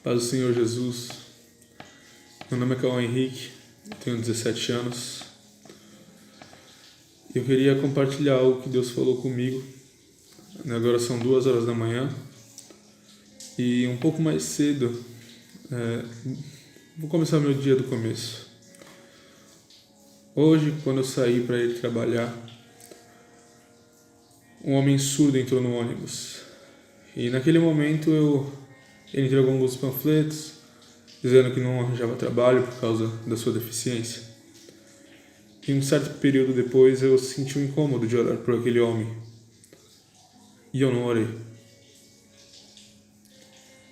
Paz do Senhor Jesus. Meu nome é Cauã Henrique, tenho 17 anos. Eu queria compartilhar algo que Deus falou comigo. Agora são 2 horas da manhã e um pouco mais cedo, vou começar meu dia do começo. Hoje, quando eu saí para ir trabalhar, um homem surdo entrou no ônibus e naquele momento ele entregou alguns panfletos dizendo que não arranjava trabalho por causa da sua deficiência. E um certo período depois eu senti um incômodo de orar por aquele homem. E eu não orei.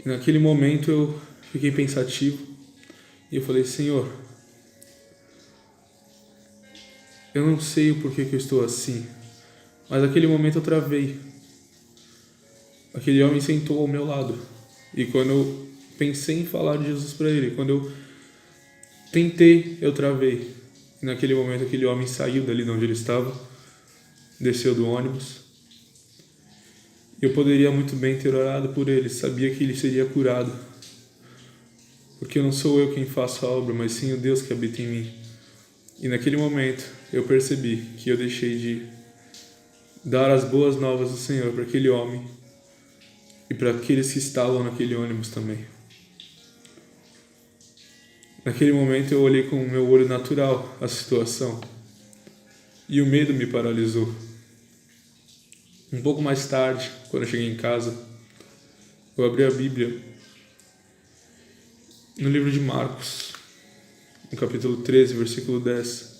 E naquele momento eu fiquei pensativo e eu falei: Senhor, eu não sei o porquê que eu estou assim, mas naquele momento eu travei. Aquele homem sentou ao meu lado. E quando eu pensei em falar de Jesus para ele, quando eu tentei, eu travei. E naquele momento aquele homem saiu dali de onde ele estava, desceu do ônibus. Eu poderia muito bem ter orado por ele, sabia que ele seria curado. Porque não sou eu quem faço a obra, mas sim o Deus que habita em mim. E naquele momento eu percebi que eu deixei de dar as boas novas do Senhor para aquele homem e para aqueles que estavam naquele ônibus também. Naquele momento eu olhei com o meu olho natural a situação e o medo me paralisou. Um pouco mais tarde, quando eu cheguei em casa, eu abri a Bíblia no livro de Marcos, no capítulo 13, versículo 10,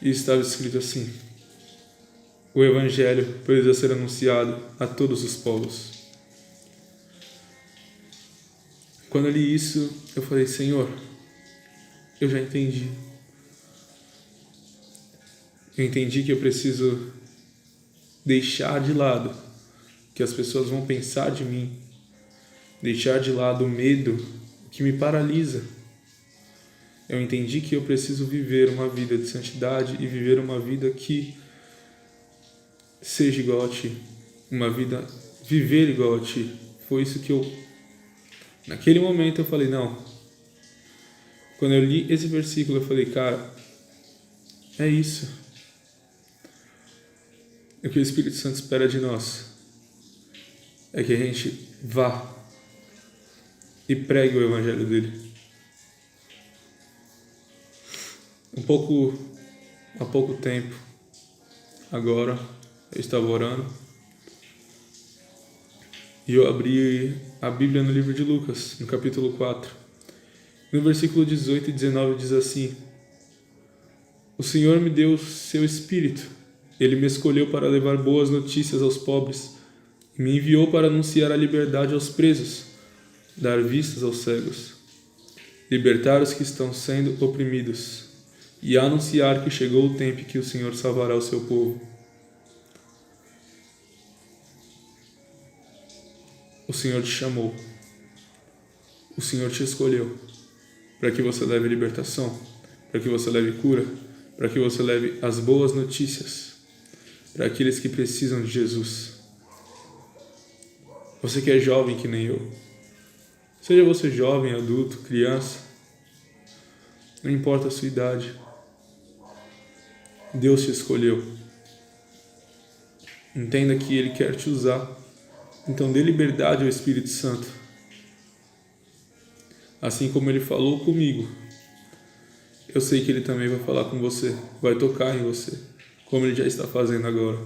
e estava escrito assim: o Evangelho precisa ser anunciado a todos os povos. Quando eu li isso, eu falei: Senhor, eu já entendi. Eu entendi que eu preciso deixar de lado o que as pessoas vão pensar de mim, deixar de lado o medo que me paralisa. Eu entendi que eu preciso viver uma vida de santidade e viver uma vida que seja igual a Ti, viver igual a Ti. Foi isso que naquele momento eu falei: não. Quando eu li esse versículo eu falei: cara, é isso. O que o Espírito Santo espera de nós é que a gente vá e pregue o Evangelho dele. Há pouco tempo, agora, eu estava orando e eu abri a Bíblia no livro de Lucas, no capítulo 4. No versículo 18 e 19 diz assim: o Senhor me deu seu Espírito. Ele me escolheu para levar boas notícias aos pobres e me enviou para anunciar a liberdade aos presos, dar vistas aos cegos, libertar os que estão sendo oprimidos e anunciar que chegou o tempo em que o Senhor salvará o seu povo. O Senhor te chamou. O Senhor te escolheu para que você leve libertação, para que você leve cura, para que você leve as boas notícias para aqueles que precisam de Jesus. Você que é jovem que nem eu, seja você jovem, adulto, criança, não importa a sua idade, Deus te escolheu. Entenda que Ele quer te usar, então dê liberdade ao Espírito Santo. Assim como Ele falou comigo, eu sei que Ele também vai falar com você, vai tocar em você, como Ele já está fazendo agora.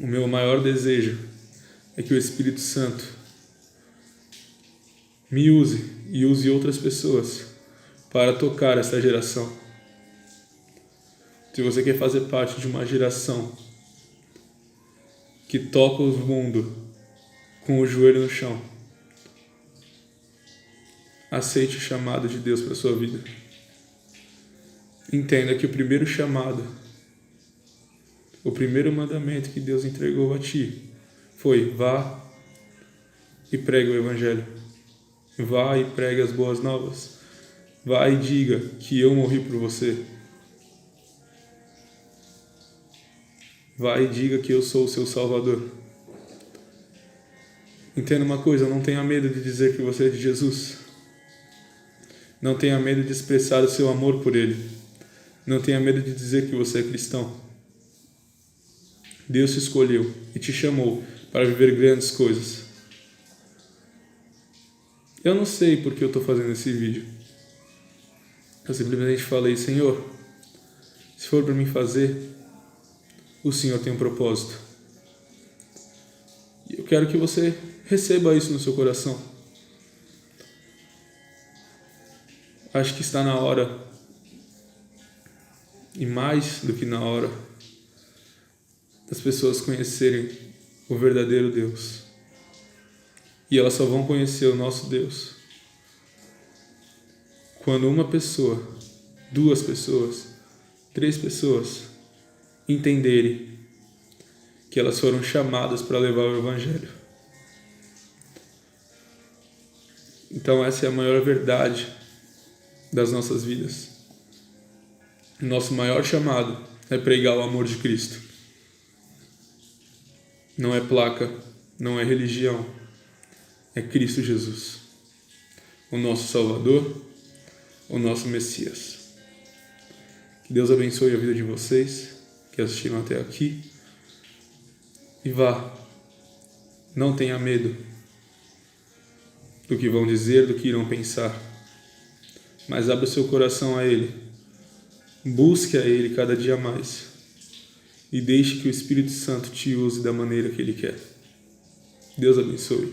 O meu maior desejo é que o Espírito Santo me use e use outras pessoas para tocar essa geração. Se você quer fazer parte de uma geração que toca o mundo com o joelho no chão, aceite o chamado de Deus para a sua vida. Entenda que o primeiro chamado, o primeiro mandamento que Deus entregou a ti foi: vá e pregue o Evangelho. Vá e pregue as boas novas. Vá e diga que eu morri por você. Vá e diga que eu sou o seu Salvador. Entenda uma coisa, não tenha medo de dizer que você é de Jesus. Não tenha medo de expressar o seu amor por Ele. Não tenha medo de dizer que você é cristão. Deus te escolheu e te chamou para viver grandes coisas. Eu não sei por que eu estou fazendo esse vídeo. Eu simplesmente falei, Senhor, se for para mim fazer, o Senhor tem um propósito. E eu quero que você receba isso no seu coração. Acho que está na hora, e mais do que na hora, das pessoas conhecerem o verdadeiro Deus. E elas só vão conhecer o nosso Deus quando uma pessoa, 2 pessoas, 3 pessoas entenderem que elas foram chamadas para levar o Evangelho. Então essa é a maior verdade das nossas vidas. Nosso maior chamado é pregar o amor de Cristo. Não é placa, não é religião, é Cristo Jesus, o nosso Salvador, o nosso Messias. Que Deus abençoe a vida de vocês que assistiram até aqui. E vá, não tenha medo do que vão dizer, do que irão pensar, mas abra o seu coração a Ele, busque a Ele cada dia mais e deixe que o Espírito Santo te use da maneira que Ele quer. Deus abençoe.